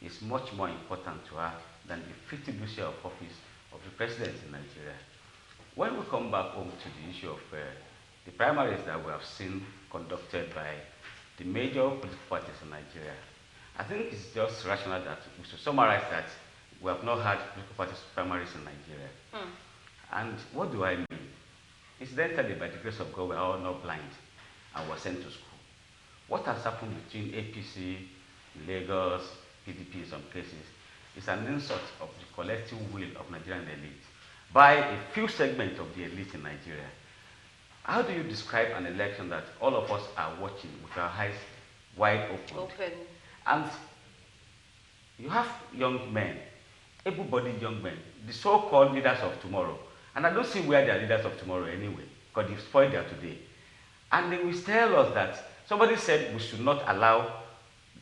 is much more important to her than the fiduciary of office of the president in Nigeria. When we come back home to the issue of the primaries that we have seen conducted by the major political parties in Nigeria, I think it's just rational that we should summarize that we have not had political parties primaries in Nigeria. And what do I mean? Incidentally, by the grace of God, we are all not blind and were sent to school. What has happened between APC, Lagos, PDP in some cases, is an insult of the collective will of Nigerian elite by a few segments of the elite in Nigeria. How do you describe an election that all of us are watching with our eyes wide open? And you have young men, able-bodied young men, the so-called leaders of tomorrow. And I don't see where they are leaders of tomorrow anyway, because they've spoiled their today. And they will tell us that somebody said we should not allow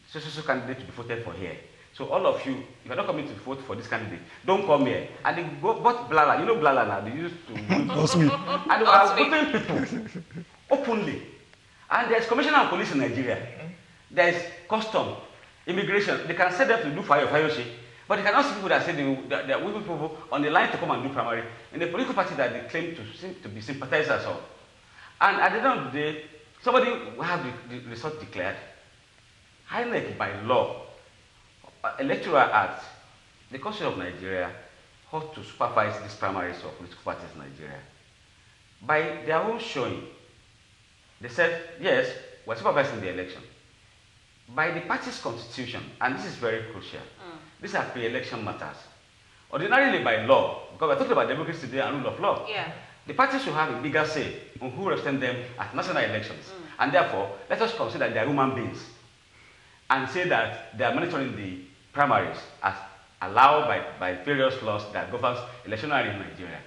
so candidate to be voted for here. So all of you, if you're not coming to vote for this candidate, don't come here. And they go, but Blala, you know Blala now, they used to and they are voting people openly. And there's commissioner of police in Nigeria. There's custom, immigration. They can set them to do fire, but they cannot see people that say they are waiting people on the line to come and do primary in a political party that they claim to be sympathizers of. And at the end of the day, somebody will have the result declared. INEC by law, Electoral Act, the Constitution of Nigeria ought to supervise these primaries of political parties in Nigeria. By their own showing, they said, yes, we're supervising the election. By the party's constitution, and this is very crucial, these are pre-election matters. Ordinarily by law, because we're talking about democracy today and rule of law, the parties should have a bigger say on who represents them at national elections. And therefore, let us consider they are human beings and say that they are monitoring the primaries as allowed by various laws that governs electionary in Nigeria.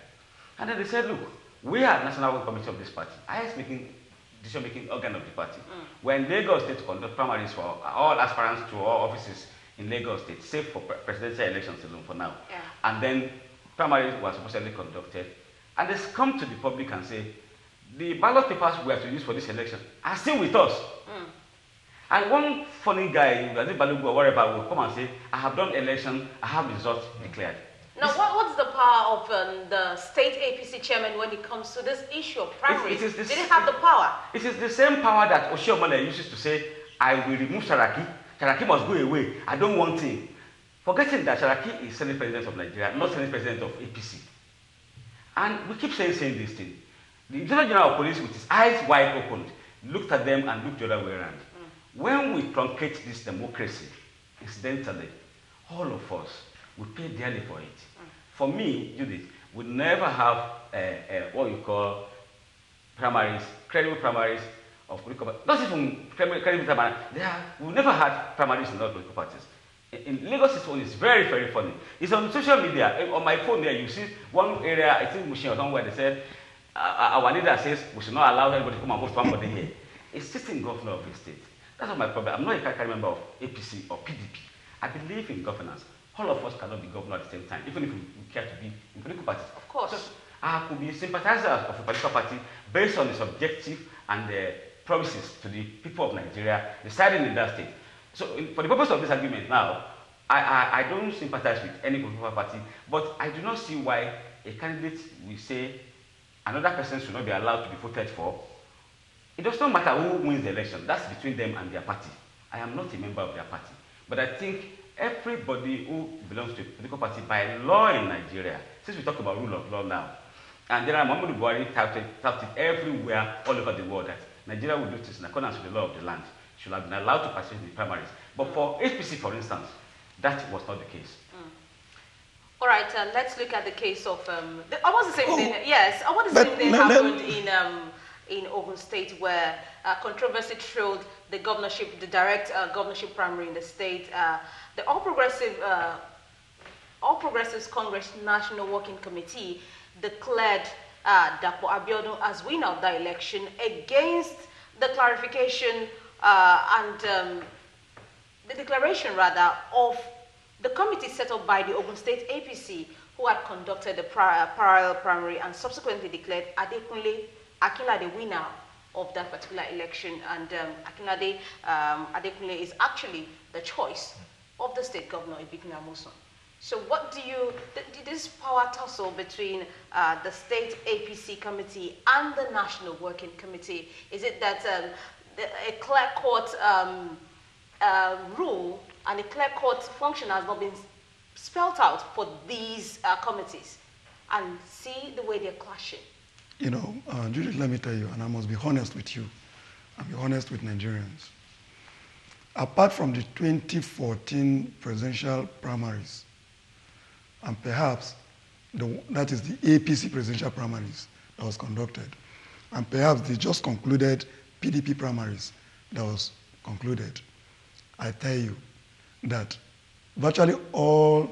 And then they said, look, we are National Committee of this party, highest decision-making organ of the party. We're in Lagos State to conduct primaries for all aspirants to all offices in Lagos State, save for presidential elections alone for now. And then primaries were supposedly conducted. And they come to the public and say, the ballot papers we have to use for this election are still with us. And one funny guy, Balogu or whatever, will come and say, I have done election, I have results declared. Now, what's the power of the state APC chairman when it comes to this issue of primaries? Did he have the power? It is the same power that Oshiomhole uses to say, I will remove Saraki. Saraki must go away. I don't want him. Forgetting that Saraki is Senate President of Nigeria, not Senate President of APC. And we keep saying this thing. The General General of Police, with his eyes wide open, looked at them and looked the other way around. When we truncate this democracy, incidentally, all of us will pay dearly for it. For me, Judith, we never have what you call primaries, credible primaries of political parties. Not even credible primaries. We've never had primaries in other political parties. In Lagos, this one is very, very funny. It's on social media. On my phone there, you see one area, I think Mushin or somewhere, they said, our leader says we should not allow anybody to come and vote for somebody here. It's sitting governor of the state. That's not my problem. I'm not a caricature member of APC or PDP. I believe in governance. All of us cannot be governor at the same time, even if we care to be in political parties. Of course. So I could be a sympathizer of a political party based on its objective and the promises to the people of Nigeria residing in that state. So for the purpose of this argument now, I don't sympathize with any political party, but I do not see why a candidate will say another person should not be allowed to be voted for. It does not matter who wins the election. That's between them and their party. I am not a member of their party. But I think everybody who belongs to a political party by law in Nigeria, since we talk about rule of law now, and there are Muhammadu Buhari touted everywhere all over the world that Nigeria will do this in accordance with the law of the land, should have been allowed to participate in the primaries. But for APC, for instance, that was not the case. All right, let's look at the case of almost the same thing. Yes, almost the same thing happened in Ogun State, where controversy trailed the governorship, the direct governorship primary in the state. The All Progressives Congress National Working Committee declared Dapo Abiodun as winner of the election against the clarification and the declaration, rather, of the committee set up by the Ogun State APC, who had conducted the parallel primary and subsequently declared Akinlade the winner of that particular election, and Akinlade is actually the choice of the state governor, Ibikina Amuson. So what do you, this power tussle between the state APC committee and the National Working Committee, is it that a clear court rule and a clear court function has not been spelled out for these committees? And see the way they're clashing. You know, Judith, let me tell you, and I must be honest with you, and be honest with Nigerians. Apart from the 2014 presidential primaries, and perhaps that is the APC presidential primaries that was conducted, and perhaps the just concluded PDP primaries that was concluded, I tell you that virtually all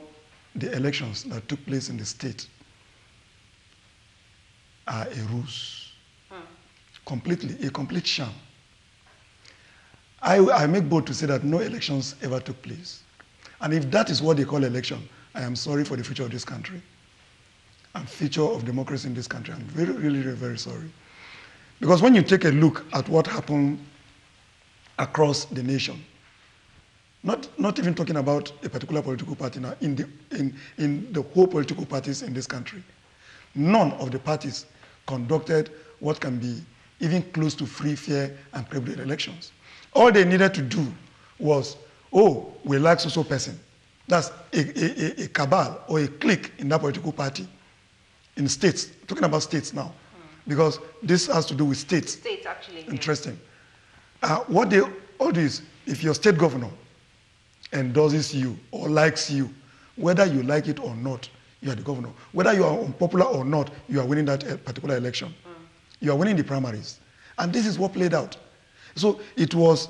the elections that took place in the state are a ruse. Completely, a complete sham. I make bold to say that no elections ever took place. And if that is what they call election, I am sorry for the future of this country and future of democracy in this country. I'm very, really, really very sorry. Because when you take a look at what happened across the nation, not even talking about a particular political party now, in the whole political parties in this country, none of the parties conducted what can be even close to free, fair, and credible elections. All they needed to do was, oh, we like so-so person. That's a cabal or a clique in that political party. In states, talking about states now, because this has to do with states. States, actually. Interesting. What they all do is, if your state governor endorses you or likes you, whether you like it or not, you are the governor. Whether you are unpopular or not, you are winning that particular election. You are winning the primaries. And this is what played out. So it was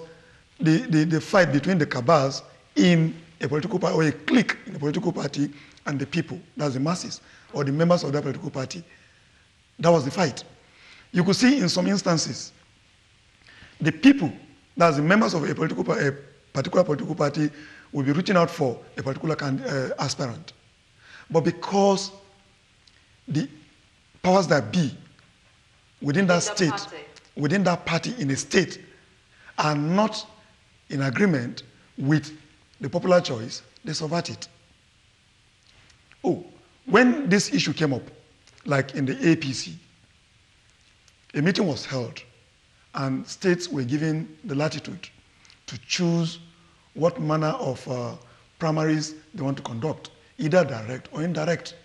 the fight between the cabals in a political party, or a clique in a political party, and the people, that's the masses, or the members of that political party. That was the fight. You could see in some instances, the people, that's the members of a particular political party, will be reaching out for a particular aspirant. But because the powers that be within that state, within that party in a state, are not in agreement with the popular choice, they subvert it. Oh, when this issue came up, like in the APC, a meeting was held, and states were given the latitude to choose what manner of primaries they want to conduct, either direct or indirect.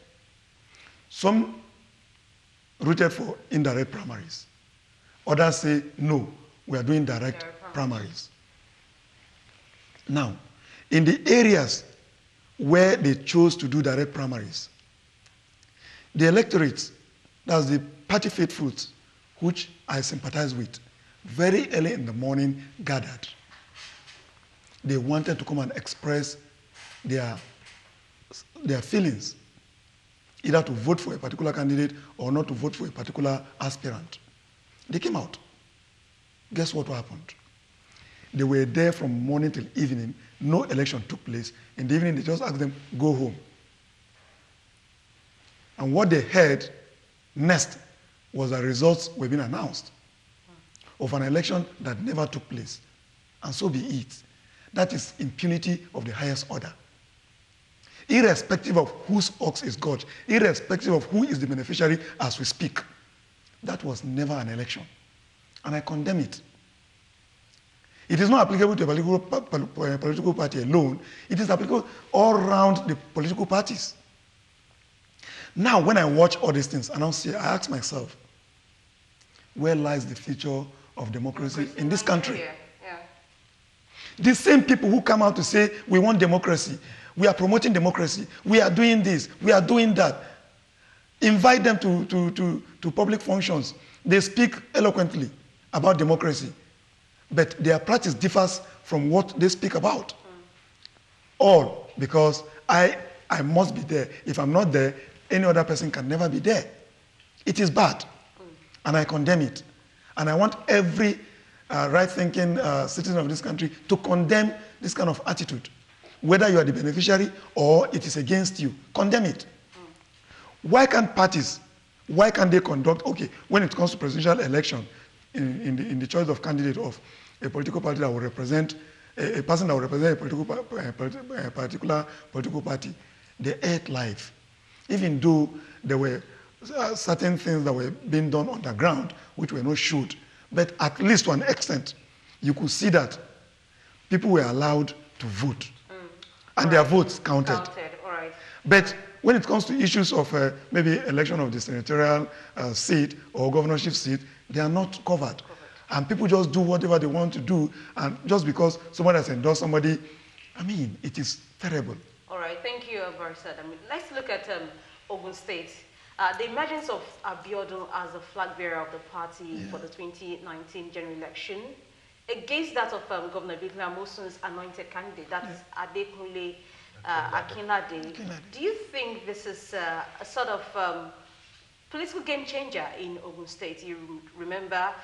Some rooted for indirect primaries. Others say, no, we are doing direct primaries. Now, in the areas where they chose to do direct primaries, the electorates, that's the party faithfuls, which I sympathize with, very early in the morning gathered. They wanted to come and express their feelings, either to vote for a particular candidate or not to vote for a particular aspirant. They came out. Guess what happened? They were there from morning till evening. No election took place. In the evening, they just asked them, go home. And what they heard next was that results were being announced of an election that never took place. And so be it. That is impunity of the highest order. Irrespective of whose ox is God, irrespective of who is the beneficiary as we speak, that was never an election. And I condemn it. It is not applicable to a political party alone. It is applicable all around the political parties. Now, when I watch all these things, and I ask myself, where lies the future of democracy in this country? Yeah. The same people who come out to say, we want democracy, we are promoting democracy, we are doing this, we are doing that. Invite them to public functions. They speak eloquently about democracy, but their practice differs from what they speak about. All because I must be there. If I'm not there, any other person can never be there. It is bad, and I condemn it. And I want every right-thinking citizen of this country to condemn this kind of attitude. Whether you are the beneficiary or it is against you, condemn it. Why can't parties, why can't they conduct, okay, when it comes to presidential election, in the choice of candidate of a political party that will represent a person that will represent a particular political party, they ate life. Even though there were certain things that were being done on the ground which were not shoot, but at least to an extent, you could see that people were allowed to vote, and their votes counted. All right. But when it comes to issues of maybe election of the senatorial seat or governorship seat, they are not covered. And people just do whatever they want to do, and just because somebody has endorsed somebody, I mean, it is terrible. All right, thank you, Barisad. I mean, let's look at Ogun State. The emergence of Abiodun as the flag bearer of the party for the 2019 general election, against that of Governor Bikila Mosun's anointed candidate, that's Adekunle Akinlade. Do you think this is a sort of political game changer in Ogun State? You remember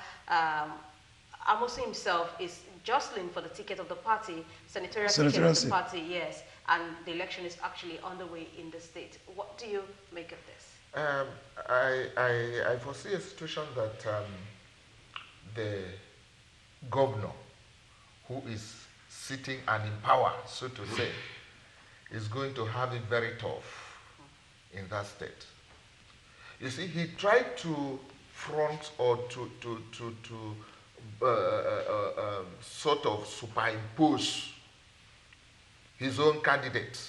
Amosun himself is jostling for the ticket of the party, senatorial ticket of the party, yes, and the election is actually underway in the state. What do you make of this? I foresee a situation that the governor who is sitting and in power, so to say, is going to have it very tough in that state. You see, he tried to front or to sort of superimpose his own candidate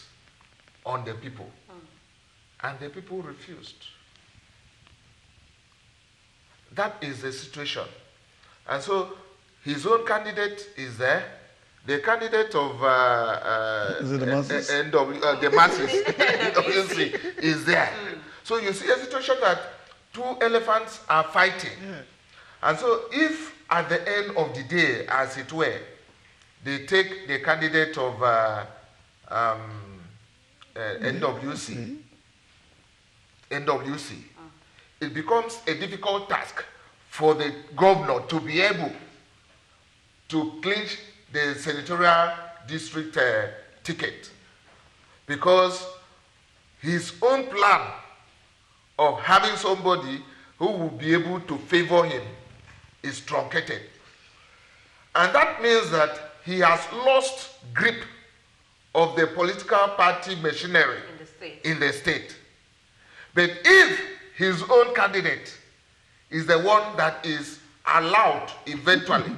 on the people, and the people refused. That is the situation. And so his own candidate is there. The candidate of the masses? The masses is there. So you see a situation that two elephants are fighting. And so if at the end of the day, as it were, they take the candidate of NWC, it becomes a difficult task for the governor to be able to clinch the senatorial district ticket, because his own plan of having somebody who will be able to favor him is truncated. And that means that he has lost grip of the political party machinery in the state. But if his own candidate is the one that is allowed eventually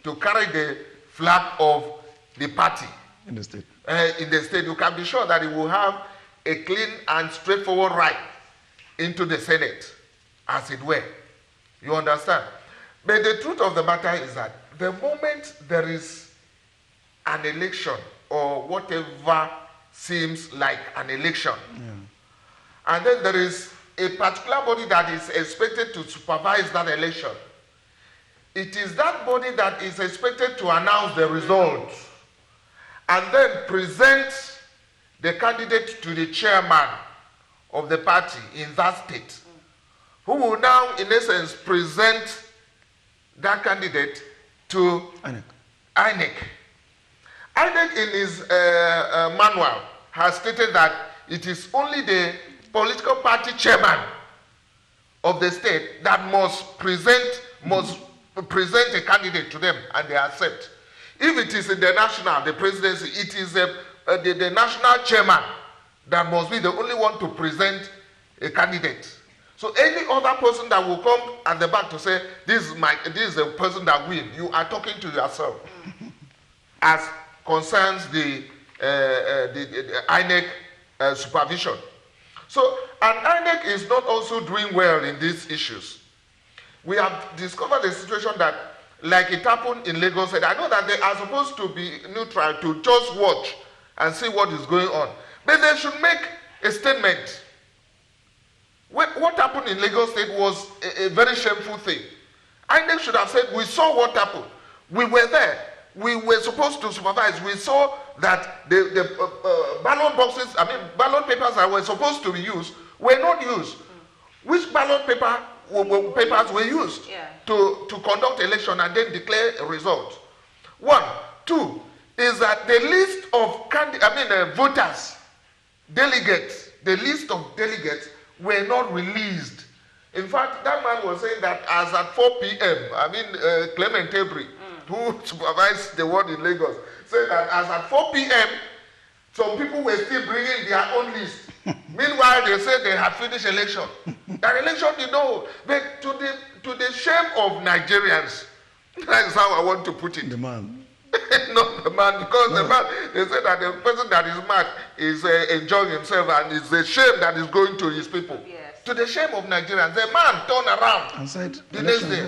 to carry the flag of the party in the state, you can be sure that he will have a clean and straightforward ride into the Senate, as it were. You understand? But the truth of the matter is that the moment there is an election or whatever seems like an election, and then there is a particular body that is expected to supervise that election, it is that body that is expected to announce the results and then present the candidate to the chairman of the party in that state, who will now, in essence, present that candidate to INEC. INEC in his manual has stated that it is only the political party chairman of the state that must present a candidate to them, and they accept. If it is in the national, the presidency, it is the national chairman that must be the only one to present a candidate. So any other person that will come at the back to say, this is the person that wins, you are talking to yourself as concerns the INEC supervision. So, and INEC is not also doing well in these issues. We have discovered a situation that, like it happened in Lagos, and I know that they are supposed to be neutral, to just watch and see what is going on. But they should make a statement. What happened in Lagos State was a very shameful thing. INEC should have said, we saw what happened. We were there. We were supposed to supervise. We saw that the ballot boxes, ballot papers that were supposed to be used were not used. Which ballot papers were used to conduct election and then declare a result? 1. 2 is that the list of voters, delegates, the list of delegates were not released. In fact, that man was saying that as at 4 p.m., Clement Abri who supervised the one in Lagos, said that as at 4 p.m., some people were still bringing their own list. Meanwhile, they said they had finished election. That election did not hold. But to the shame of Nigerians, that is how I want to put it. The man. Not the man, because the man, they said that the person that is mad is enjoying himself, and it's a shame that is going to his people. Yes. To the shame of Nigerians, the man turned around And said, the next day.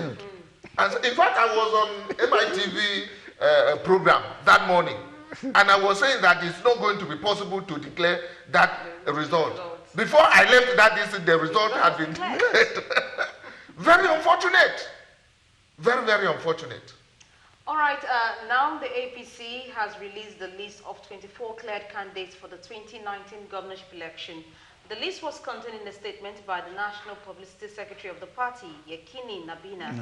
And in fact, I was on MITV program that morning, and I was saying that it's not going to be possible to declare that result. Before I left that district, the result had been declared. Very unfortunate. Very, very unfortunate. All right, now the APC has released the list of 24 cleared candidates for the 2019 governorship election. The list was contained in a statement by the National Publicity Secretary of the party, Yekini Nabina.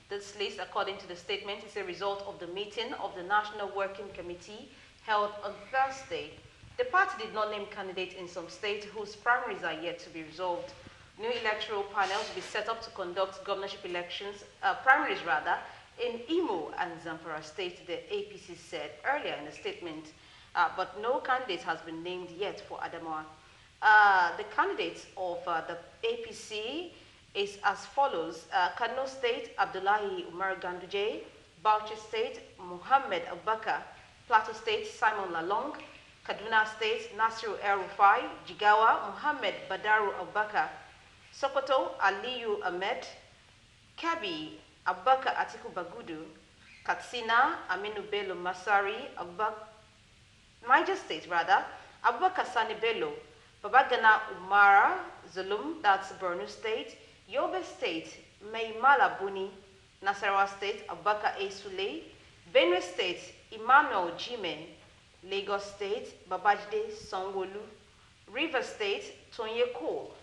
This list, according to the statement, is a result of the meeting of the National Working Committee held on Thursday. The party did not name candidates in some states whose primaries are yet to be resolved. New electoral panels will be set up to conduct governorship elections, primaries rather, in Imo and Zamfara State, the APC said earlier in a statement, but no candidate has been named yet for Adamawa. The candidates of the APC is as follows: Kano State, Abdullahi Umar Ganduje; Bauchi State, Muhammad Abubakar; Plateau State, Simon Lalong; Kaduna State, Nasiru El-Rufai; Jigawa, Muhammad Badaru Abubakar; Sokoto, Aliyu Ahmed; Kebbi, Abubakar Atiku Bagudu; Katsina, Aminu Bello Masari; Niger State, Abubakar Sani Bello; Babagana Umara Zulum, that's Borno State; Yobe State, Maimala Buni; Nasarawa State, Abubakar A. Sule; Benue State, Emmanuel Jime; Lagos State, Babajide Sanwo-Olu; Rivers State, Tonye Cole;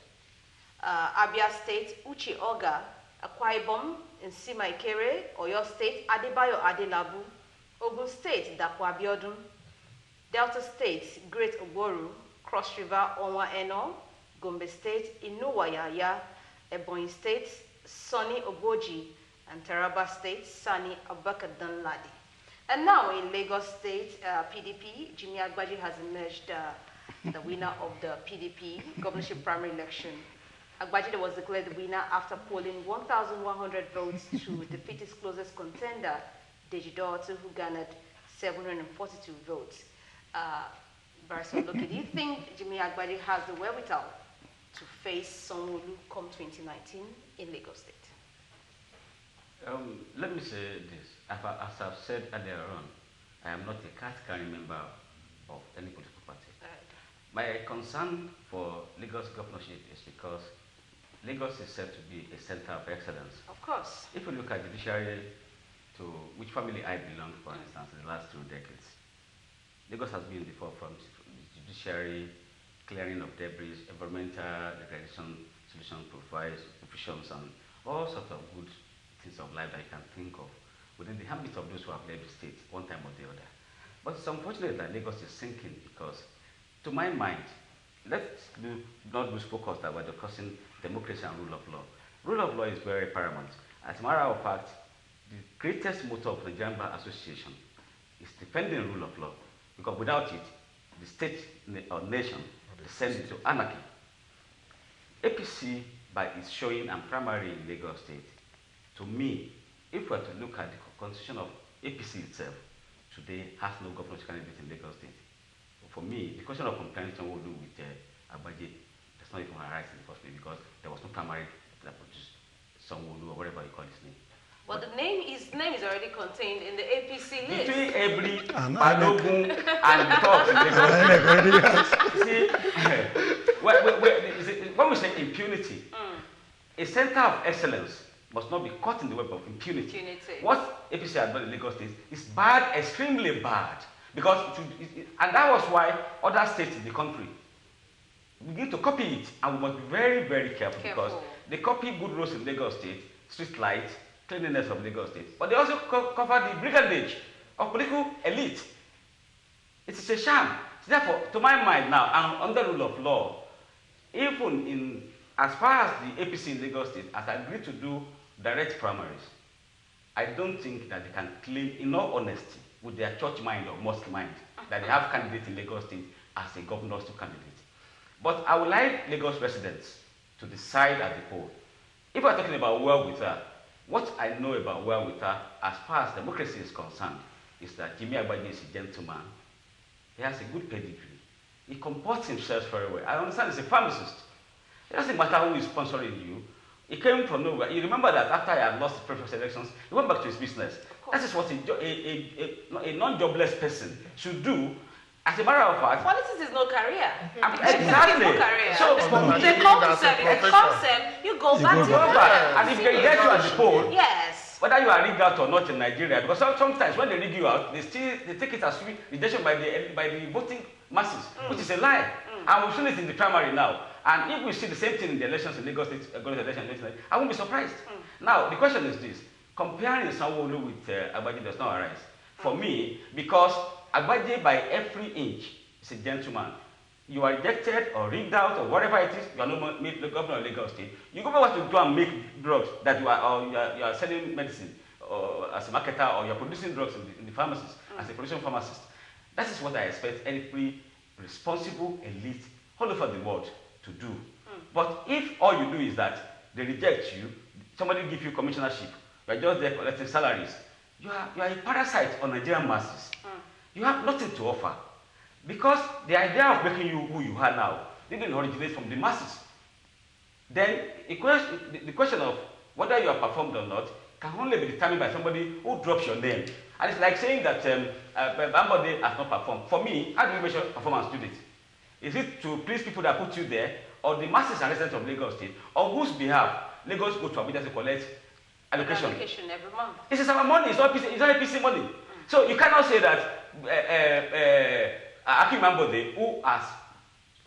Abia State, Uche Oga; Akwa Ibom, Nsima Ikere; Oyo State, Adebayo Adelabu; Ogun State, Dapo Abiodun; Delta State, Great Ogboru; Cross River, Onwa Eno; Gombe State, Inuwa Yaya; Ebonyi State, Sonny Oboji; and Taraba State, Sani Abubakar Danladi. And now in Lagos State, PDP, Jimmy Agbaji has emerged the winner of the PDP governorship primary election. Agbaji was declared the winner after polling 1,100 votes to defeat his closest contender, Deji Dortu, who garnered 742 votes. Barrister Loki, do you think Jimmy Agbaji has the wherewithal to face Sanwo-Olu come 2019 in Lagos State? Let me say this. As I've said earlier on, I am not a card-carrying member of any political party. My concern for Lagos governorship is because Lagos is said to be a center of excellence. Of course. If you look at judiciary, to which family I belong, for instance, in the last 2 decades, Lagos has been in the forefront. Judiciary, clearing of debris, environmental degradation solution provisions, and all sorts of good things of life that you can think of within the ambit of those who have led the state one time or the other. But it's unfortunate that Lagos is sinking because, to my mind, let's not lose focus that we're discussing democracy and rule of law. Rule of law is very paramount. As a matter of fact, the greatest motto of the Nigerian Bar Association is defending rule of law, because without it, the state or nation descends into anarchy. APC, by its showing and primary in Lagos State, to me, if we were to look at the constitution of APC itself, today has no governorship candidate in Lagos State. For me, the question of compliance will do with Agbaji does not even arise in the first place because there was no primary that produced Sanwo-Olu or whatever you call his name. Well, his name is already contained in the APC list. Between Ebri, Balogun, and Talks in Lagos. See, when we say impunity, a center of excellence must not be caught in the web of impunity. What APC has done in Lagos State is bad, extremely bad. Because and that was why other states in the country begin to copy it, and we must be very, very careful. Because they copy good roads in Lagos State, street lights, cleanliness of Lagos State, but they also cover the brigandage of political elite. It is a sham. Therefore, to my mind now, and under rule of law, even as far as the APC in Lagos State has agreed to do direct primaries, I don't think that they can claim, in all honesty, with their church mind or mosque mind, that they have candidates in Lagos State as a governor's two candidate. But I would like Lagos residents to decide at the poll. If we're talking about wherewithal, what I know about wherewithal, as far as democracy is concerned, is that Jimmy Agbaje is a gentleman. He has a good pedigree. He comports himself very well. I understand he's a pharmacist. It doesn't matter who is sponsoring you. He came from nowhere. You remember that after he had lost the previous elections, he went back to his business. That is what a non-jobless person should do. As a matter of fact, politics is no career. Exactly. No career. So the concept, you go back to back. And if they get you at the poll, yes. whether you are rigged out or not in Nigeria, because sometimes when they rig you out, they take it as rejection by the voting masses, which is a lie. And we've seen it in the primary now. And if we see the same thing in the elections in Lagos State, election, I won't be surprised. Now, the question is this. Comparing Sanwo-Olu with Agbaje does not arise. For me, because Agbaje by every inch is a gentleman. You are rejected or rigged out or whatever it is, you are not made the governor of Lagos State. You go back to go and make drugs that you are selling medicine or as a marketer, or you are producing drugs in the pharmacies as a production pharmacist. That is what I expect every responsible elite all over the world to do. But if all you do is that they reject you, somebody give you commissionership, you are just there collecting salaries, you are a parasite on Nigerian masses. You have nothing to offer. Because the idea of making you who you are now didn't originate from the masses. Then the question of whether you are performed or not can only be determined by somebody who drops your name. And it's like saying that Bambode has not performed. For me, how do you measure performance to it? Is it to please people that put you there, or the masses and residents of Lagos State, on whose behalf Lagos go to Abuja to collect allocation? Allocation every month. This is our money. It's not APC money. So you cannot say that Akim Bambode, who has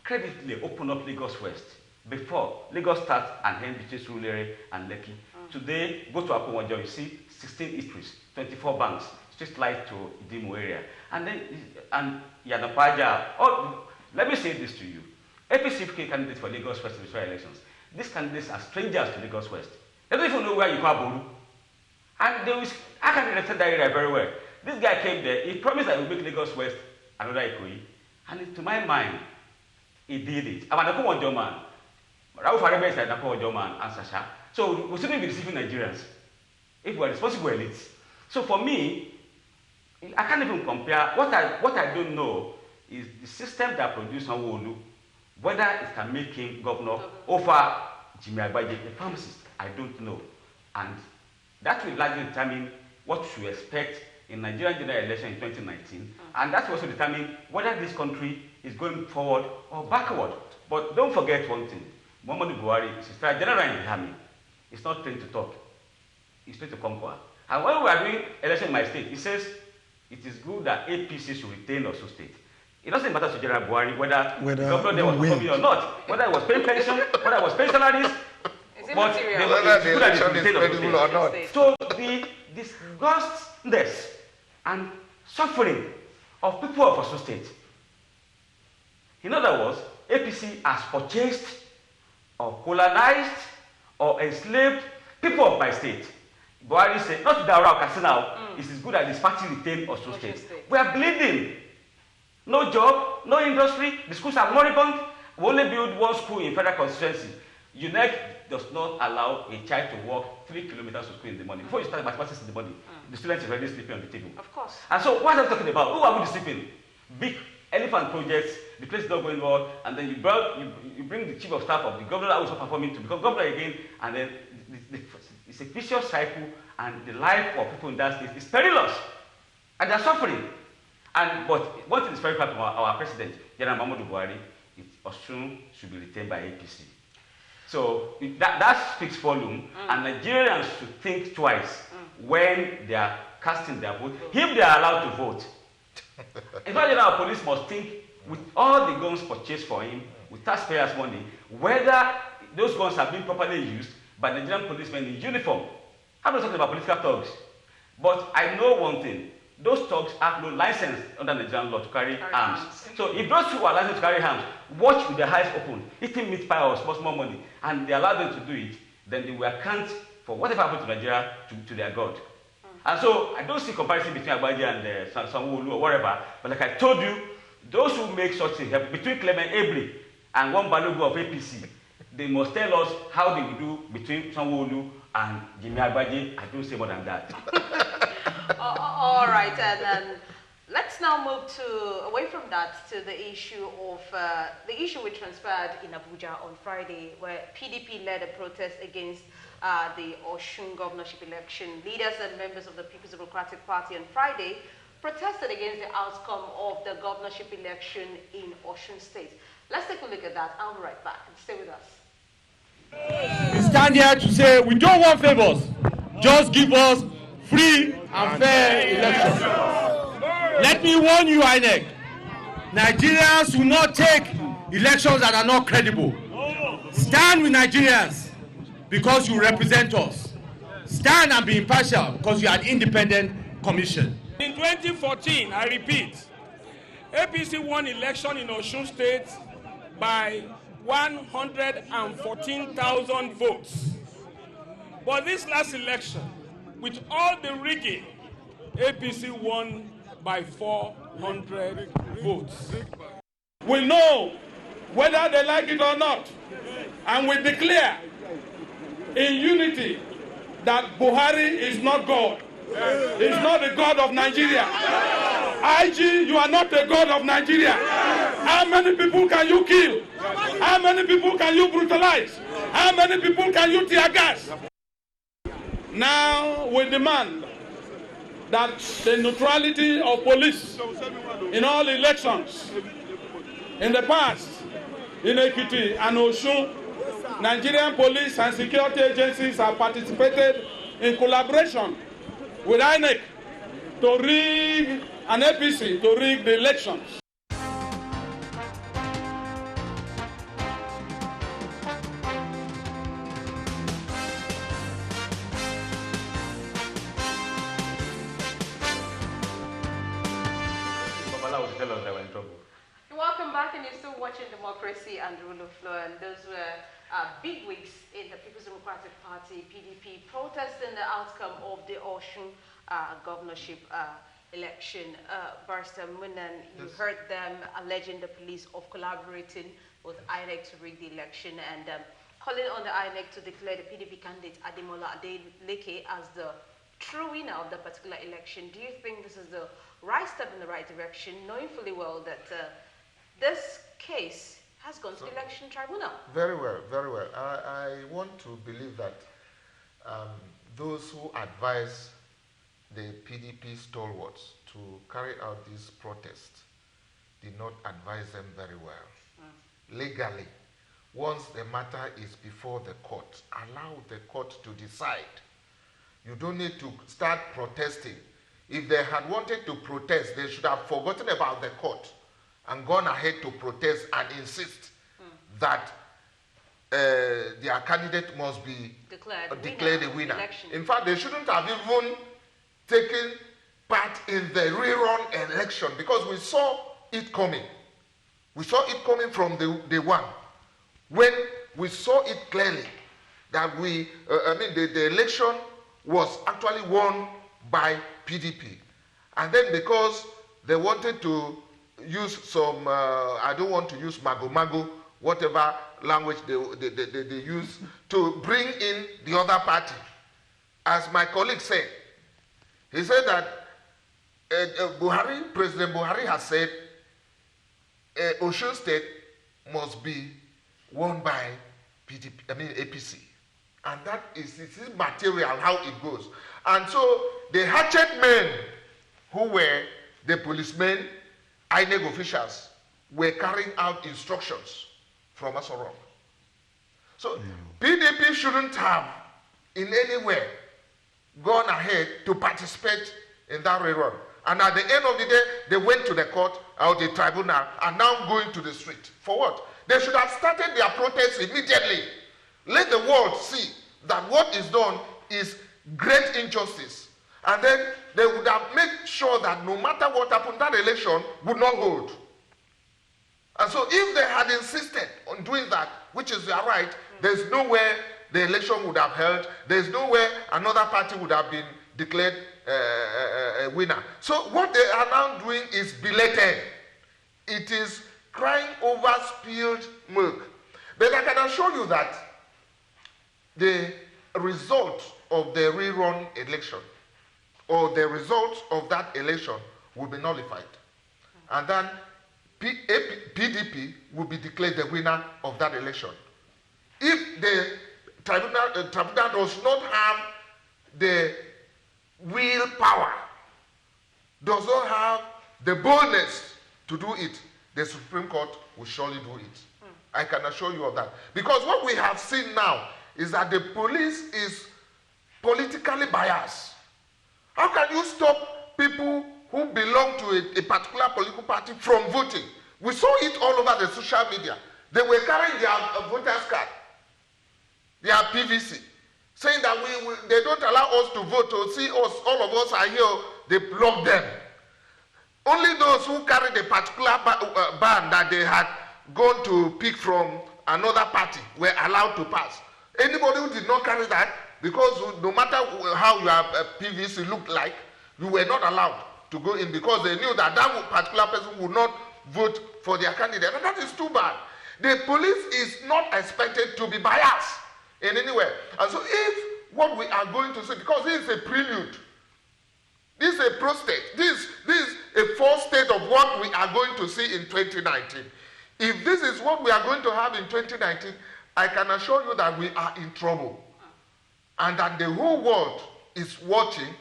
credibly opened up Lagos West before Lagos start and end between Surulere and Lekki. Today, go to Akomojo, you see 16 eateries, 24 banks, street light to Idimo area, and then Yanapaja. Oh, let me say this to you: APC candidates for Lagos West in the elections. These candidates are strangers to Lagos West. They don't even know where you call Boru, and I can understand that area very well. This guy came there. He promised that he would make Lagos West another Ikoyi, and to my mind, he did it. I'm an Akomojo man. Rauf Arebe is an Akomojo man, and Sasha. So we shouldn't be deceiving Nigerians if we are responsible elites. So for me, I can't even compare. What I don't know is the system that produced Sanwo-Olu, whether it can make him governor over Jimmy Agbaje, the pharmacist. I don't know. And that will largely determine what we expect in Nigerian general election in 2019. And that will also determine whether this country is going forward or backward. But don't forget one thing. Muhammadu Buhari is a general in the army. He's not trained to talk. He's trained to conquer. And when we are doing election in my state, he says it is good that APC should retain Osun State. It doesn't matter to General Buhari whether the governor there was performing or not, whether it was paying pension, whether it was paying salaries, but whether the election is credible or not. So the disgustness and suffering of people of Osun State, in other words, APC has purchased or colonized or enslaved people of my state. Buhari said, not to Daura or Katsina, it is good that this party retain Osun State. We are bleeding. No job, no industry, the schools are moribund. We only build one school in federal constituency. UNEC does not allow a child to walk 3 kilometers to school in the morning. Before you start mathematics in the morning, the students are already sleeping on the table. Of course. And so what am I talking about? Who are we deceiving? Big elephant projects, the place is not going well, and then you bring the chief of staff of the governor that was not performing to become governor again, and then it's a vicious cycle, and the life of people in that state is perilous, and they're suffering. But one thing is very clear from our president, General Muhammadu Buhari, Osun should be retained by APC. So that speaks volume, and Nigerians should think twice when they are casting their vote, if they are allowed to vote. Imagine our police must think, with all the guns purchased for him, with taxpayers' money, whether those guns have been properly used by Nigerian policemen in uniform. I'm not talking about political thugs. But I know one thing. Those thugs have no license under Nigerian law to carry arms. So if those who are licensed to carry arms watch with their eyes open, eating meat pie or small money, and they allow them to do it, then they will account for whatever happened to Nigeria to their God. And so I don't see comparison between Agbaje and Sanwo-Olu or whatever. But like I told you, those who make such things, between Clement Abri and one Balogun of APC, they must tell us how they will do between Sanwo-Olu and Jimmy Agbaje. I don't say more than that. All right, and let's now move away from that to the issue of the issue which transpired in Abuja on Friday, where PDP led a protest against the Osun governorship election. Leaders and members of the People's Democratic Party on Friday protested against the outcome of the governorship election in Osun State. Let's take a look at that. I'll be right back. Stay with us. We stand here to say we don't want favors. Just give us free and fair elections. Let me warn you, INEC. Nigerians will not take elections that are not credible. Stand with Nigerians because you represent us. Stand and be impartial because you are an independent commission. In 2014, I repeat, APC won election in Osun State by 114,000 votes. But this last election, with all the rigging, APC won by 400 votes. We know whether they like it or not, and we declare in unity that Buhari is not God. He's not the God of Nigeria. IG, you are not the God of Nigeria. How many people can you kill? How many people can you brutalize? How many people can you tear gas? Now we demand that the neutrality of police in all elections in the past, in Ekiti and Osun, Nigerian police and security agencies have participated in collaboration with INEC to rig an APC to rig the elections. Welcome back, and you're still watching Democracy and Rule of Law, and those were big wigs in the People's Democratic Party, PDP, protesting the outcome of the Osun governorship election. Barrister Munan, you heard them alleging the police of collaborating with INEC to rig the election and calling on the INEC to declare the PDP candidate Ademola Adeleke as the true winner of the particular election. Do you think this is the right step in the right direction, knowing fully well that this case has gone to the election tribunal? Very well, very well. I want to believe that those who advise the PDP stalwarts to carry out this protest did not advise them very well. Legally, once the matter is before the court, allow the court to decide. You don't need to start protesting. If they had wanted to protest, they should have forgotten about the court and gone ahead to protest and insist that their candidate must be declared a winner. In fact, they shouldn't have even taken part in the rerun election because we saw it coming. We saw it coming from day one. When we saw it clearly that the election was actually won by PDP. And then because they wanted to use some, I don't want to use mago, whatever language they use, to bring in the other party. As my colleague said, he said that President Buhari has said Osun State must be won by APC. And that is material how it goes. And so the hatchet men who were the policemen, INEC officials, were carrying out instructions from Asorok. So PDP shouldn't have in any way gone ahead to participate in that rerun. And at the end of the day, they went to the court or the tribunal and now going to the street. For what? They should have started their protests immediately. Let the world see that what is done is great injustice. And then they would have made sure that no matter what happened, that election would not hold. And so if they had insisted on doing that, which is their right, there's no way the election would have held, there's no way another party would have been declared winner. So what they are now doing is belated. It is crying over spilled milk. But I can assure you that the result of the rerun election or the result of that election will be nullified. And then PDP will be declared the winner of that election. If the tribunal does not have the willpower, does not have the boldness to do it, the Supreme Court will surely do it. I can assure you of that. Because what we have seen now is that the police is politically biased. How can you stop people who belong to a particular political party from voting? We saw it all over the social media. They were carrying their voters card, their PVC, saying that they don't allow us to vote, to see us, all of us are here, they block them. Only those who carried a particular band that they had gone to pick from another party were allowed to pass. Anybody who did not carry that, because no matter how your PVC looked like, you were not allowed to go in because they knew that that particular person would not vote for their candidate. And that is too bad. The police is not expected to be biased in any way. And so if what we are going to see, because this is a prelude, this is a prostate, this is a forestate of what we are going to see in 2019. If this is what we are going to have in 2019, I can assure you that we are in trouble. And that the whole world is watching.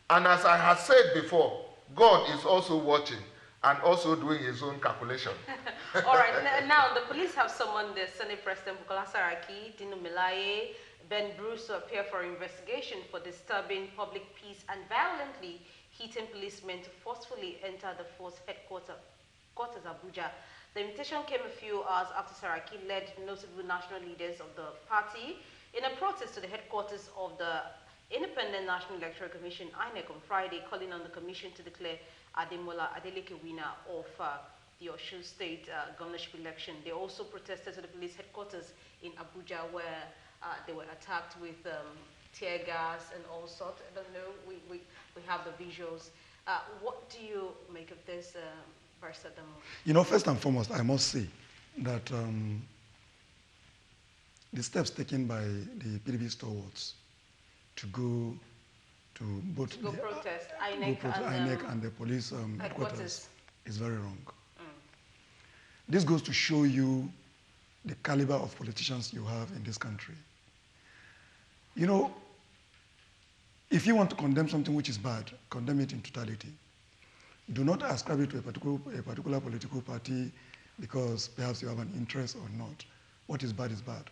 And as I have said before, God is also watching and also doing his own calculation. All right, now the police have summoned the Senate President Bukola Saraki, Dino Melaye, Ben Bruce to appear for investigation for disturbing public peace and violently hitting policemen to forcefully enter the force headquarters, Abuja. The invitation came a few hours after Saraki led notable national leaders of the party in a protest to the headquarters of the Independent National Electoral Commission, INEC, on Friday, calling on the commission to declare Ademola Adeleke winner of the Osun State governorship election. They also protested to the police headquarters in Abuja, where they were attacked with tear gas and all sorts. I don't know, we have the visuals. What do you make of this, Barrister Damo? You know, first and foremost, I must say that the steps taken by the PDP stalwarts to go to both protest INEC and the police headquarters is very wrong. This goes to show you the caliber of politicians you have in this country. You know, if you want to condemn something which is bad, condemn it in totality. Do not ascribe it to a particular political party because perhaps you have an interest or not. What is bad is bad.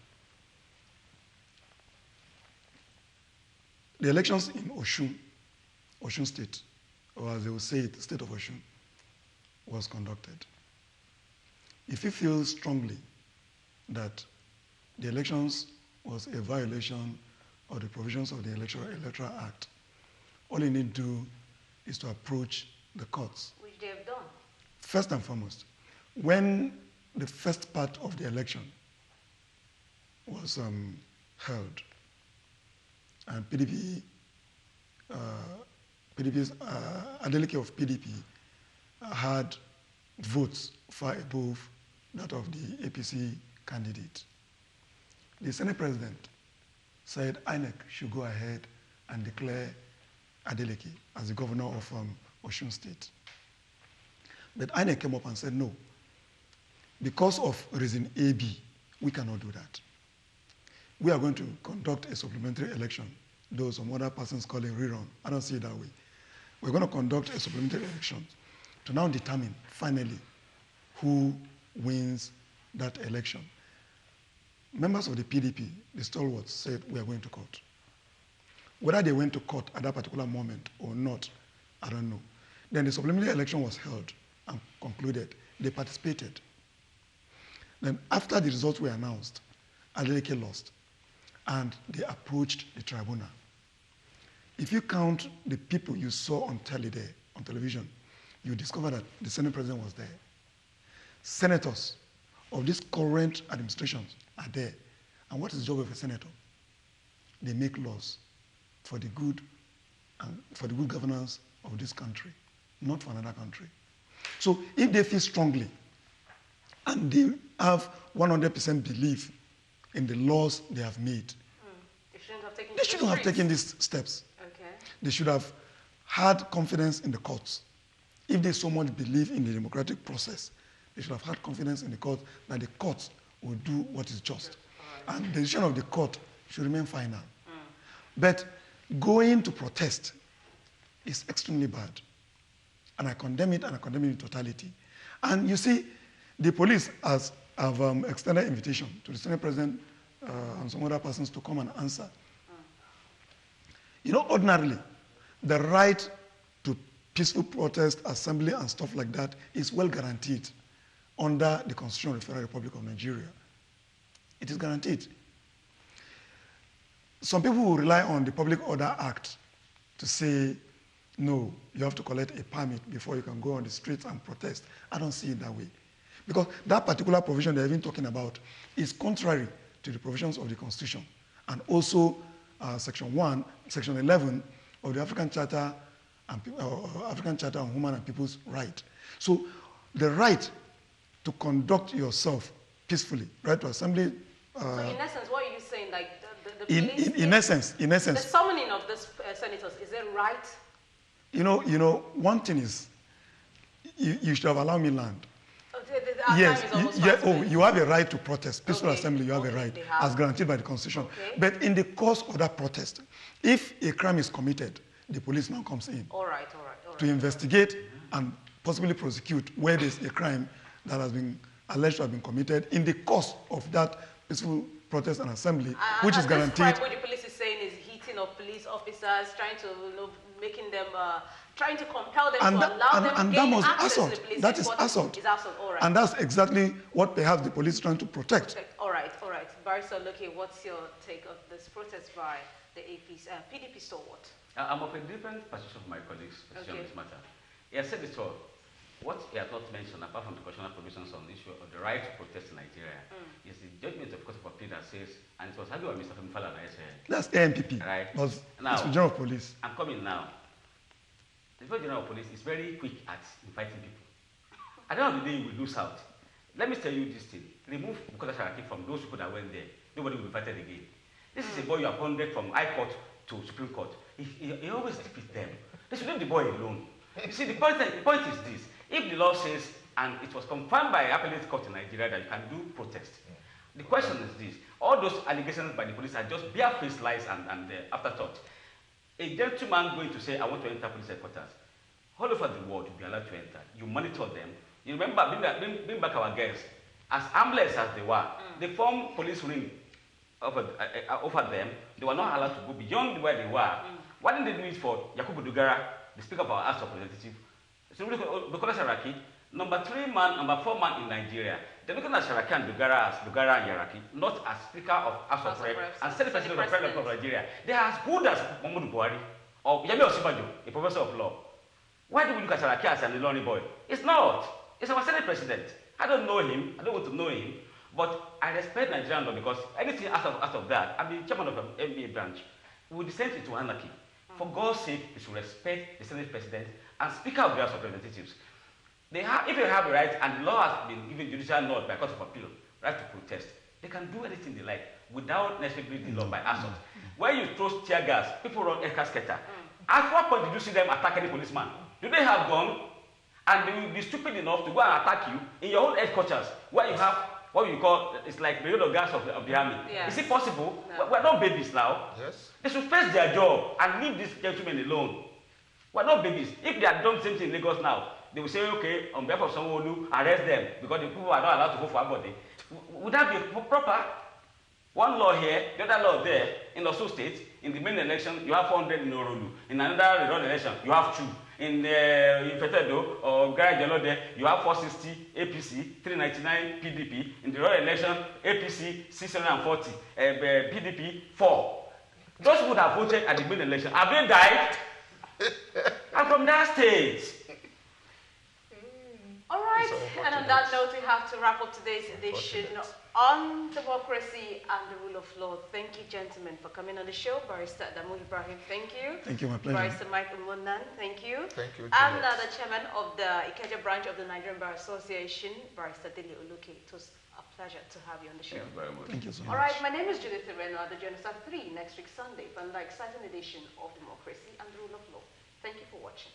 The elections in Osun State, or as they will say it, the state of Osun, was conducted. If you feel strongly that the elections was a violation of the provisions of the Electoral Act, all you need to do is to approach the courts. Which they have done. First and foremost, when the first part of the election was held, and PDP's Adeleke of PDP had votes far above that of the APC candidate. The Senate President said INEC should go ahead and declare Adeleke as the governor of Osun State. But INEC came up and said, no, because of reason AB, we cannot do that. We are going to conduct a supplementary election, though some other persons call it rerun. I don't see it that way. We're going to conduct a supplementary election to now determine, finally, who wins that election. Members of the PDP, the stalwarts, said we are going to court. Whether they went to court at that particular moment or not, I don't know. Then the supplementary election was held and concluded. They participated. Then after the results were announced, Adeleke lost, and they approached the tribunal. If you count the people you saw on television, you discover that the Senate President was there. Senators of this current administration are there. And what is the job of a senator? They make laws for the good and for the good governance of this country, not for another country. So if they feel strongly and they have 100% belief in the laws they have made, they shouldn't have taken these steps. Okay. They should have had confidence in the courts. If they so much believe in the democratic process, they should have had confidence in the court that the courts will do what is just. And the decision of the court should remain final. But going to protest is extremely bad. And I condemn it, and I condemn it in totality. And you see, the police have extended invitation to the Senate President and some other persons to come and answer. You know, ordinarily, the right to peaceful protest, assembly, and stuff like that is well guaranteed under the Constitution of the Federal Republic of Nigeria. It is guaranteed. Some people will rely on the Public Order Act to say, no, you have to collect a permit before you can go on the streets and protest. I don't see it that way. Because that particular provision they're even talking about is contrary to the provisions of the Constitution and also Section 1, Section 11 of the African Charter on Human and People's Rights. So the right to conduct yourself peacefully, right to assembly. So in essence, what are you saying? Like the police, in essence, the summoning of these senators, is it right? You know, one thing is, you should have allowed me land. Yes, you have a right to protest. Peaceful assembly, you have a right, as guaranteed by the Constitution. Okay. But in the course of that protest, if a crime is committed, the police now comes in to investigate and possibly prosecute where there's a crime that has been alleged to have been committed in the course of that peaceful protest and assembly, which is guaranteed. This crime, what the police is saying is hitting of police officers, trying to, making them, trying to compel them to allow them to gain access to the police. That is assault. Is assault, all right. And that's exactly what perhaps the police is trying to protect. All right. Barrister Loke, what's your take of this protest by the APC, PDP stalwart? I'm of a different position from my colleagues' position on this matter. He has said it all. What he has not mentioned, apart from the constitutional provisions on the issue of the right to protest in Nigeria, is the judgment of the Court of Appeal that says, and it was argued by Mr. Femifala and I said, that's ANPP. Right. Now, it's the General Police. I'm coming now. The General Police is very quick at inviting people. At the end of the day, you will lose out. Let me tell you this thing. Remove Bukola Saraki from those people that went there. Nobody will be invited again. This is a boy you appointed from High Court to Supreme Court. He always defeats them. They should leave the boy alone. You see, the point is this. If the law says, and it was confirmed by appellate court in Nigeria, that you can do protest, the question is this. All those allegations by the police are just barefaced lies and afterthought. A gentleman going to say, I want to enter police headquarters. All over the world, you'll be allowed to enter. You monitor them. You remember, bring back our girls. As harmless as they were, they formed police ring over them. They were not allowed to go beyond where they were. Why didn't they do it for Yakubu Dugara, the Speaker of our House of Representatives? So Bukola Saraki, number 3 man, number 4 man in Nigeria. They're looking at Saraki and Dugara and Yaraki, not as Speaker of House of Reps and Senate President of the Federal Republic of Nigeria. They are as good as Muhammadu Buhari or Yemi Osinbajo, a professor of law. Why do we look at Saraki as an Ilori boy? It's not. It's our Senate President. I don't know him. I don't want to know him. But I respect Nigerian law because anything out of that, I'm the chairman of the MBA branch, will descend into anarchy. For God's sake, we should respect the Senate President and Speaker of the House of Representatives. If they have a right, and the law has been given judicial nod by Court of Appeal, right to protest, they can do anything they like without necessarily the law by assault. When you throw tear gas, people run air casketer. At what point did you see them attack any policeman? Do they have gun? And they will be stupid enough to go and attack you in your own headquarters, where you have what we call, it's like the yellow gas of the army. Yes. Is it possible? No. We're not babies now. Yes. They should face their job and leave these gentlemen alone. We're not babies. If they had done the same thing in Lagos now, they will say, okay, on behalf of someone who arrest them because the people are not allowed to go for everybody. Would that be proper? One law here, the other law there. In Osun State, in the main election, you have 400 in Orolu. In another rural election, you have 2. In Ifetedo or Garajelo there, you have 460 APC, 399 PDP. In the rural election, APC 640, PDP 4. Those who would have voted at the main election, have they died? I'm from that state. All right, And on that note, we have to wrap up today's edition on democracy and the rule of law. Thank you, gentlemen, for coming on the show. Barrister Adamu Ibrahim, thank you. Thank you, my pleasure. Barrister Mike Umunan, thank you. Thank you. And the chairman of the Ikeja branch of the Nigerian Bar Association, Barrister Dele Oluke. It was a pleasure to have you on the show. Thank you very much. Thank you so much. All right, my name is Judith Ireno. The join us at 3 next week Sunday for another exciting edition of Democracy and the Rule of Law. Thank you for watching.